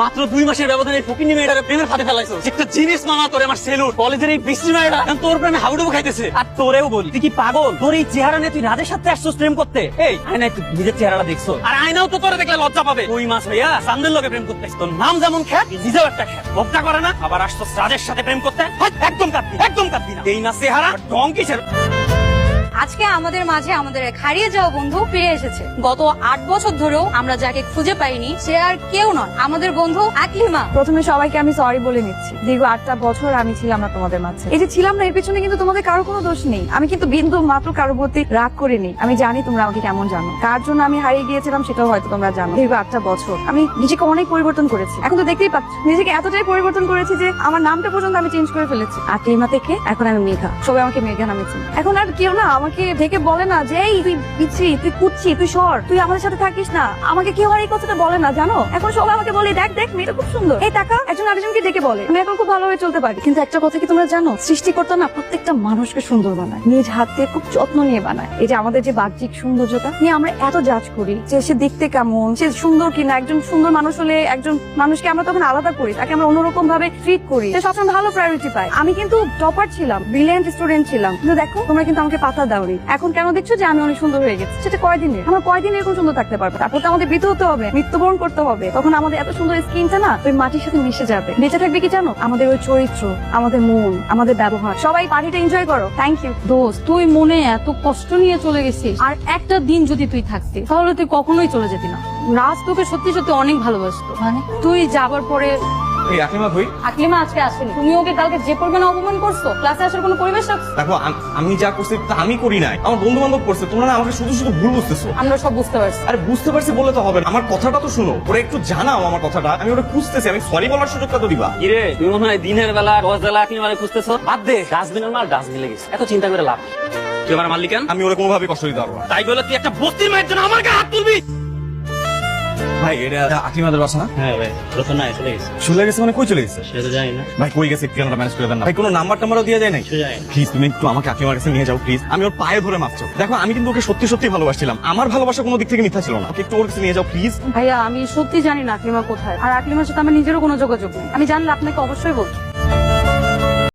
মাত্র 2 মাসের ব্যবধানে ফকিনি মেয়েটাকে প্রেমের ফাঁদে ফেলাইছো। একটা জিনিস মানা তোর আমার সেলুট কলেজের এই বৃষ্টি মেয়েটা তোর প্রেমে হাবুডুবু খাইতেছে। আর তোরেও বলি তুই কি পাগল? তোর এই চেহারা নিয়ে তুই রাজের সাথে আসছিস প্রেম করতে? এই আয়নায় তুই নিজের চেহারাটা দেখছো, আর আয়নাও তো তোরে দেখলে লজ্জা পাবে। 2 মাস হইয়া সামনের লোকে প্রেম করতে তোর নাম যেমন খ্যাত, নিজেও একটা খ্যাত। লজ্জা করে না? আবার আসছিস রাজের সাথে প্রেম করতে? একদম কাঁদবি না। এই না চেহারা ঢং কিসের? আজকে আমাদের মাঝে আমাদের এক হারিয়ে যাওয়া বন্ধু ফিরে এসেছে। গত 8 বছর ধরেও আমরা যাকে খুঁজে পাইনি সে আর কেউ নয়, আমাদের বন্ধু আকলিমা। প্রথমে সবাইকে আমি সরি বলে নিচ্ছি। দীর্ঘ 8টা বছর আমি ছিলাম না তোমাদের মাঝে। এই যে ছিলাম না, এর পেছনে কিন্তু তোমাদের কারো কোনো দোষ নেই। আমি কিন্তু বিন্দু মাত্র কারোর প্রতি রাগ করিনি। আমি জানি তোমরা আমাকে কেমন জানো, কার জন্য আমি হারিয়ে গিয়েছিলাম সেটাও হয়তো তোমরা জানো। দীর্ঘ 8টা বছর আমি নিজেকে অনেক পরিবর্তন করেছি। এখন তো দেখতেই পাচ্ছ নিজেকে এতটাই পরিবর্তন করেছি যে আমার নামটা পর্যন্ত আমি চেঞ্জ করে ফেলেছি। আকলিমা থেকে এখন আমি মেঘা। সবাই আমাকে মেঘা নামে চিনি। এখন আর কেউ না আমাকে ডেকে বলে না যে এই তুই পিচ্ছি, তুই কুচ্ছি, তুই সর, তুই আমাদের সাথে থাকিস না। আমাকে কেউ আর এই কথাটা বলে না, জানো। এখন সবাই আমাকে বলে দেখ দেখ মেয়েটা খুব সুন্দর, এই টাকা একজন আরেকজনকে ডেকে বলে। আমি এখন খুব ভালোভাবে চলতে পারি। কিন্তু একটা কথা কি তোমরা জানো, সৃষ্টিকর্তা না প্রত্যেকটা মানুষকে সুন্দর বানায়, নিজ হাতে খুব যত্ন নিয়ে বানায়। এই যে আমাদের যে বাহ্যিক সৌন্দর্যতা নিয়ে আমরা এত জাজ করি যে সে দেখতে কেমন, সে সুন্দর কিনা। একজন সুন্দর মানুষ হলে একজন মানুষকে আমরা তখন আলাদা করি, তাকে আমরা অন্যরকম ভাবে ট্রিট করি, সে সবসময় ভালো প্রায়োরিটি পায়। আমি কিন্তু টপার ছিলাম, ব্রিলিয়ান্ট স্টুডেন্ট ছিলাম, কিন্তু দেখো তোমরা কিন্তু আমাকে পাতা দাওনি। এখন কেন দেখছো যে আমি অনেক সুন্দর হয়ে গেছি? সেটা কয়দিনে, আমরা কয়দিন এরকম সুন্দর থাকতে পারবো? তারপর তো আমাদের মৃত্যু হতে হবে, মৃত্যুবরণ করতে হবে। তখন আমাদের এত সুন্দর স্কিনটা না ওই মাটির সাথে মিশে যাবে। বেঁচে থাকবে কি জানো? আমাদের ওই চরিত্র, আমাদের মন, আমাদের ব্যবহার। সবাই পার্টিটা এনজয় করো। Thank you. দোস্ত, তুই মনে এত কষ্ট নিয়ে চলে গেছিস, আর একটা দিন যদি তুই থাকতি তাহলে তুই কখনোই চলে যেতি না। রাজ তোকে সত্যি সত্যি অনেক ভালোবাসতো। মানে তুই যাবার পরে এই আকলিমা কই? আকলিমা আজকে আসেনি। তুমি ওকে কালকে যে পরিমাণে অপমান করছো, ক্লাসে আসার কোনো পরিবেশ রাখছো? দেখো আমি যা করছি তা আমি করি নাই, আমার বন্ধু বান্ধব করছে। তোমরা না আমাকে শুধু শুধু ভুল বুঝতেছো। আমরা সব বুঝতে পারছি। আরে বুঝতে পারছি বলে তো হবে না, আমার কথাটা তো শুনো। ওরা একটু জানাও আমার কথাটা, আমি ওরা খুঁজতেছি। আমি সরি বলার সুযোগটা তো দিবা। কিরে তুই মনে হয় দিনের বেলা রোজ বেলা আকলিমারে খুঁজতেছো? বাদ দে, ডাস্টবিনের মাল ডাস্টবিনে গেছে, এত চিন্তা করে লাভ নেই। তুই আমার মালিক কেন? আমি ওরা কোনোভাবে কষ্ট দিতে পারবো না। তাই বলে তুই একটা বস্তির মায়ের জন্য আমার গায়ে হাত তুলবি? ভাই এটা আকলিমাদের বাসা না? হ্যাঁ ভাই, রতন না চলে গেছে। চলে গেছে মানে কই চলে গেছে? সে তো জানি না ভাই কই গেছে ঠিকানাটা ম্যানেজ করে দেন না। ভাই কোনো নাম্বার টাম্বারও দিয়ে যায় নাই? যায় না। প্লিজ তুমি একটু আমাকে আকলিমার কাছে নিয়ে যাও প্লিজ। আমি ওর পায়ে ধরে মাপছো। দেখো আমি কিন্তু ওকে সত্যি সত্যি ভালোবাসছিলাম। আমার ভালোবাসা কোনো দিক থেকে মিথ্যা ছিল না। ওকে একটু ওর কাছে নিয়ে যাও প্লিজ। ভাইয়া আমি সত্যি জানি না আকলিমা কোথায়, আর আকলিমার সাথে আমার নিজেরও কোনো যোগাযোগ নেই। আমি জানলে আপনাকে অবশ্যই বলবো।